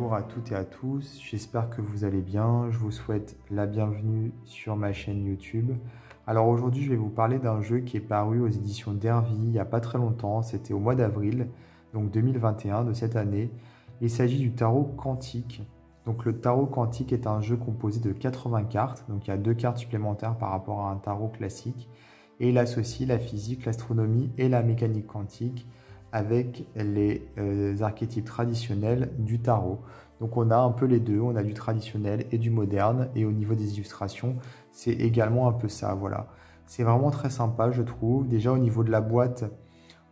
bonjour à toutes et à tous, j'espère que vous allez bien, je vous souhaite la bienvenue sur ma chaîne YouTube. Alors aujourd'hui je vais vous parler d'un jeu qui est paru aux éditions Dervy il n'y a pas très longtemps, c'était au mois d'avril, donc 2021 de cette année. Il s'agit du tarot quantique. Donc le tarot quantique est un jeu composé de 80 cartes, donc il y a 2 cartes supplémentaires par rapport à un tarot classique, et il associe la physique, l'astronomie et la mécanique quantique avec les archétypes traditionnels du tarot. Donc on a un peu les deux, on a du traditionnel et du moderne, et au niveau des illustrations, c'est également un peu ça, voilà. C'est vraiment très sympa, je trouve. Déjà au niveau de la boîte,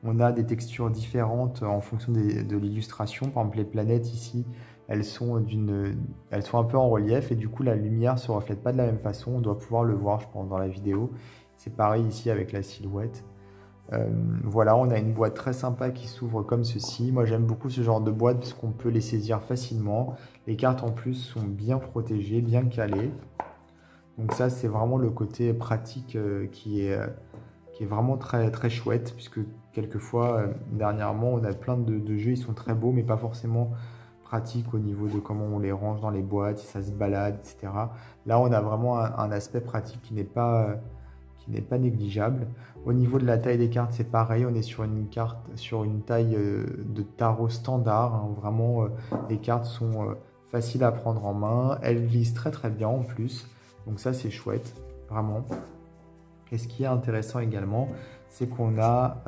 on a des textures différentes en fonction de l'illustration. Par exemple, les planètes ici, elles sont un peu en relief, et du coup la lumière ne se reflète pas de la même façon. On doit pouvoir le voir, je pense, dans la vidéo. C'est pareil ici avec la silhouette. Voilà, on a une boîte très sympa qui s'ouvre comme ceci. Moi j'aime beaucoup ce genre de boîte parce qu'on peut les saisir facilement. Les cartes en plus sont bien protégées, bien calées. Donc ça c'est vraiment le côté pratique qui est vraiment très, très chouette, puisque quelquefois, dernièrement, on a plein de jeux, ils sont très beaux, mais pas forcément pratiques au niveau de comment on les range dans les boîtes, si ça se balade, etc. Là on a vraiment un aspect pratique qui n'est pas négligeable. Au niveau de la taille des cartes, c'est pareil, on est sur une taille de tarot standard, hein. Vraiment, les cartes sont faciles à prendre en main, elles glissent très très bien en plus, donc ça c'est chouette, vraiment. Et ce qui est intéressant également, c'est qu'on a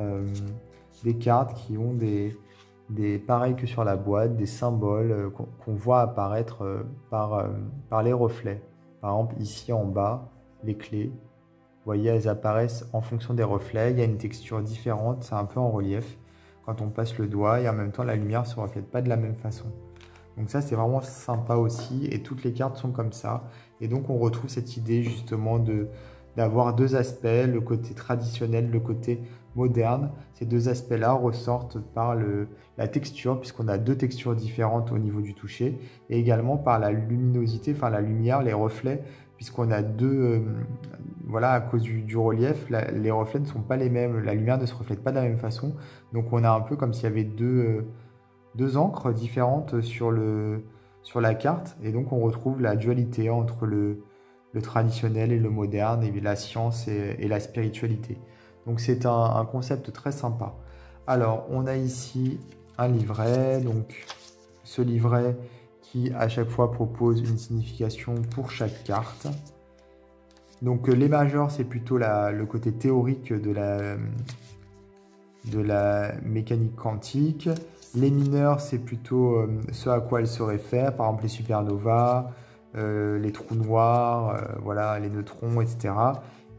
des cartes qui ont pareil que sur la boîte, des symboles qu'on voit apparaître par les reflets. Par exemple, ici en bas, les clés. Vous voyez, elles apparaissent en fonction des reflets. Il y a une texture différente, c'est un peu en relief quand on passe le doigt, et en même temps la lumière ne se reflète pas de la même façon. Donc ça c'est vraiment sympa aussi, et toutes les cartes sont comme ça. Et donc on retrouve cette idée justement d'avoir deux aspects, le côté traditionnel, le côté moderne. Ces deux aspects-là ressortent par la texture, puisqu'on a deux textures différentes au niveau du toucher, et également par la luminosité, enfin la lumière, les reflets, puisqu'on a deux, voilà, à cause du relief, les reflets ne sont pas les mêmes, la lumière ne se reflète pas de la même façon, donc on a un peu comme s'il y avait deux encres différentes sur la carte, et donc on retrouve la dualité entre le traditionnel et le moderne, et la science et la spiritualité. Donc c'est un concept très sympa. Alors on a ici un livret, donc ce livret qui à chaque fois propose une signification pour chaque carte. Donc les majeurs, c'est plutôt le côté théorique de la mécanique quantique. Les mineurs, c'est plutôt ce à quoi elles se réfèrent, par exemple les supernovas, les trous noirs, voilà, les neutrons, etc.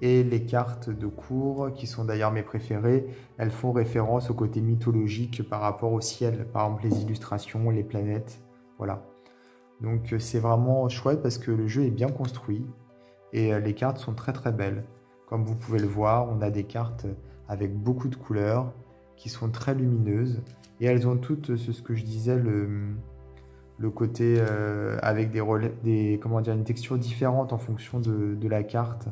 Et les cartes de cours, qui sont d'ailleurs mes préférées, elles font référence au côté mythologique par rapport au ciel, par exemple les illustrations, les planètes, voilà. Donc c'est vraiment chouette parce que le jeu est bien construit, et les cartes sont très très belles. Comme vous pouvez le voir, on a des cartes avec beaucoup de couleurs qui sont très lumineuses, et elles ont toutes ce que je disais, le côté avec une texture différente en fonction de la carte.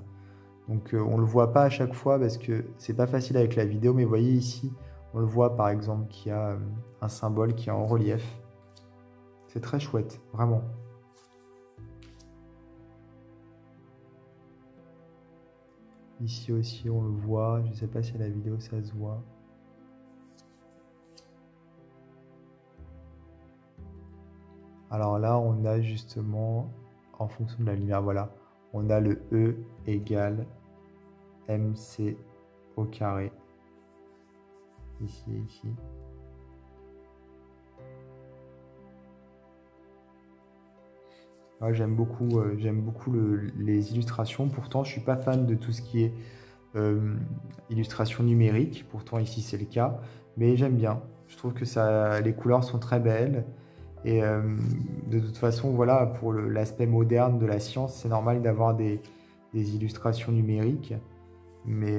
Donc on ne le voit pas à chaque fois parce que c'est pas facile avec la vidéo, mais vous voyez ici, on le voit par exemple qu'il y a un symbole qui est en relief. C'est très chouette, vraiment. Ici aussi on le voit, je ne sais pas si à la vidéo ça se voit. Alors là on a justement, en fonction de la lumière, voilà, on a le E égale MC au carré. Ici et ici. Ouais, j'aime beaucoup les illustrations. Pourtant, je suis pas fan de tout ce qui est illustration numérique. Pourtant, ici, c'est le cas. Mais j'aime bien. Je trouve que les couleurs sont très belles. Et de toute façon, voilà, pour l'aspect moderne de la science, c'est normal d'avoir des illustrations numériques. Mais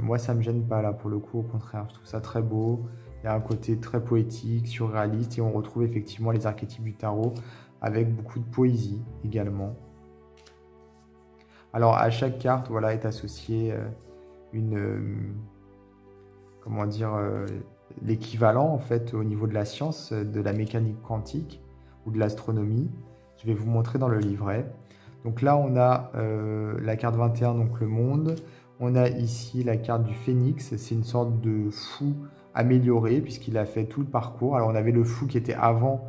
moi, ça me gêne pas, là, pour le coup. Au contraire, je trouve ça très beau. Il y a un côté très poétique, surréaliste. Et on retrouve effectivement les archétypes du tarot, avec beaucoup de poésie également. Alors à chaque carte, voilà, est associée comment dire, l'équivalent en fait au niveau de la science, de la mécanique quantique. ou de l'astronomie. Je vais vous montrer dans le livret. Donc là, on a la carte 21, donc le monde. On a ici la carte du phénix. C'est une sorte de fou amélioré puisqu'il a fait tout le parcours. Alors on avait le fou qui était avant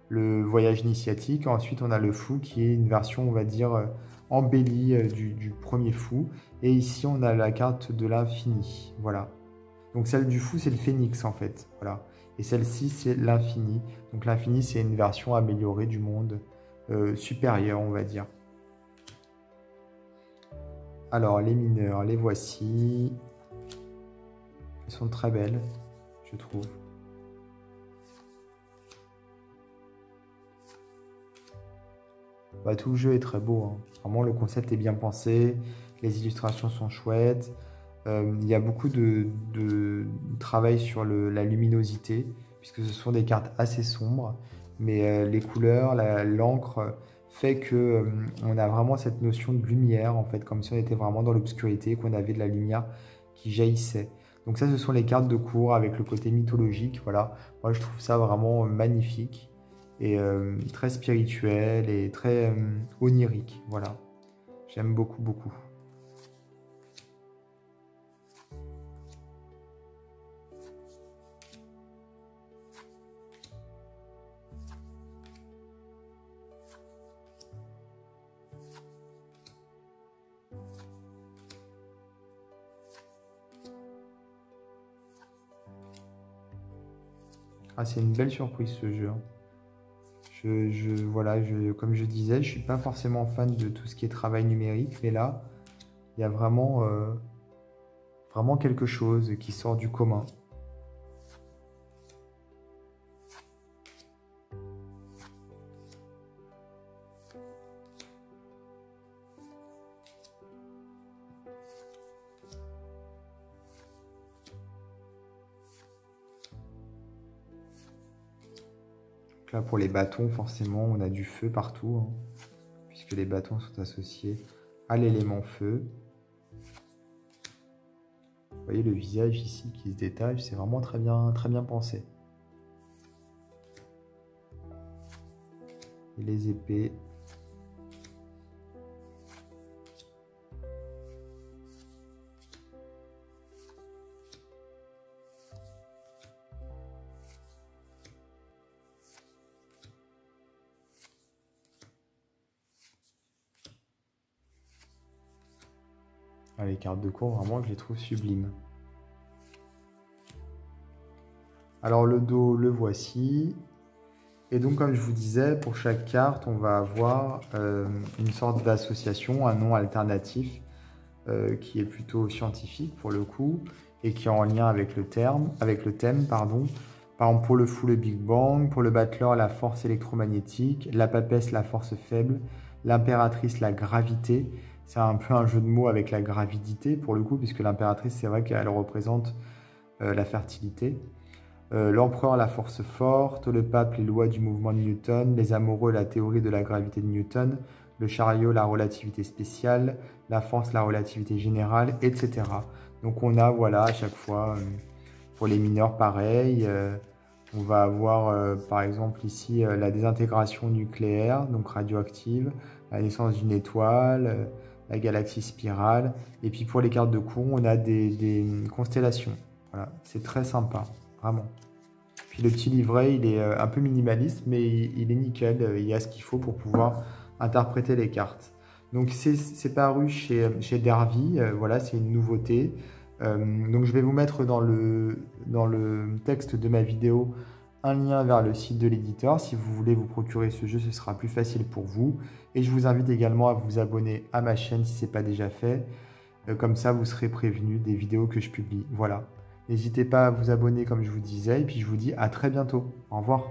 le voyage initiatique. Ensuite, on a le fou qui est une version, on va dire, embellie du premier fou. Et ici, on a la carte de l'infini. Voilà. Donc celle du fou, c'est le phénix en fait. Voilà. Et celle-ci, c'est l'infini. Donc l'infini, c'est une version améliorée du monde supérieur, on va dire. Alors, les mineurs, les voici. Elles sont très belles, je trouve. Bah, tout le jeu est très beau, hein. Vraiment, le concept est bien pensé. Les illustrations sont chouettes. Il y a beaucoup de travail sur la luminosité, puisque ce sont des cartes assez sombres. Mais les couleurs, l'encre fait que on a vraiment cette notion de lumière, en fait, comme si on était vraiment dans l'obscurité, qu'on avait de la lumière qui jaillissait. Donc ça, ce sont les cartes de cours avec le côté mythologique. Voilà, moi je trouve ça vraiment magnifique et très spirituel et très onirique. Voilà, j'aime beaucoup, beaucoup. Ah, c'est une belle surprise ce jeu, hein. Voilà, comme je disais, je suis pas forcément fan de tout ce qui est travail numérique, mais là, il y a vraiment quelque chose qui sort du commun. Donc là, pour les bâtons, forcément, on a du feu partout, hein, puisque les bâtons sont associés à l'élément feu. Vous voyez le visage ici qui se détache, c'est vraiment très bien pensé. Et les épées. Ah, les cartes de cours, vraiment, je les trouve sublimes. Alors le dos, le voici. Et donc, comme je vous disais, pour chaque carte, on va avoir une sorte d'association, un nom alternatif qui est plutôt scientifique pour le coup et qui est en lien avec le thème, pardon. Par exemple, pour le fou, le Big Bang, pour le battleur, la force électromagnétique, la papesse, la force faible, l'impératrice, la gravité. C'est un peu un jeu de mots avec la gravidité pour le coup, puisque l'impératrice, c'est vrai qu'elle représente la fertilité. L'empereur, la force forte, le pape, les lois du mouvement de Newton, les amoureux, la théorie de la gravité de Newton, le chariot, la relativité spéciale, la force, la relativité générale, etc. Donc on a, voilà, à chaque fois, pour les mineurs, pareil, on va avoir, par exemple, ici, la désintégration nucléaire, donc radioactive, la naissance d'une étoile, la galaxie spirale, et puis pour les cartes de cours, on a des constellations. Voilà, c'est très sympa. Vraiment. Puis le petit livret, il est un peu minimaliste, mais il est nickel. Il y a ce qu'il faut pour pouvoir interpréter les cartes. Donc c'est paru chez Dervy. Voilà, c'est une nouveauté. Donc je vais vous mettre dans le texte de ma vidéo un lien vers le site de l'éditeur. Si vous voulez vous procurer ce jeu, ce sera plus facile pour vous. Et je vous invite également à vous abonner à ma chaîne si ce n'est pas déjà fait. Comme ça, vous serez prévenu des vidéos que je publie. Voilà. N'hésitez pas à vous abonner comme je vous disais et puis je vous dis à très bientôt. Au revoir.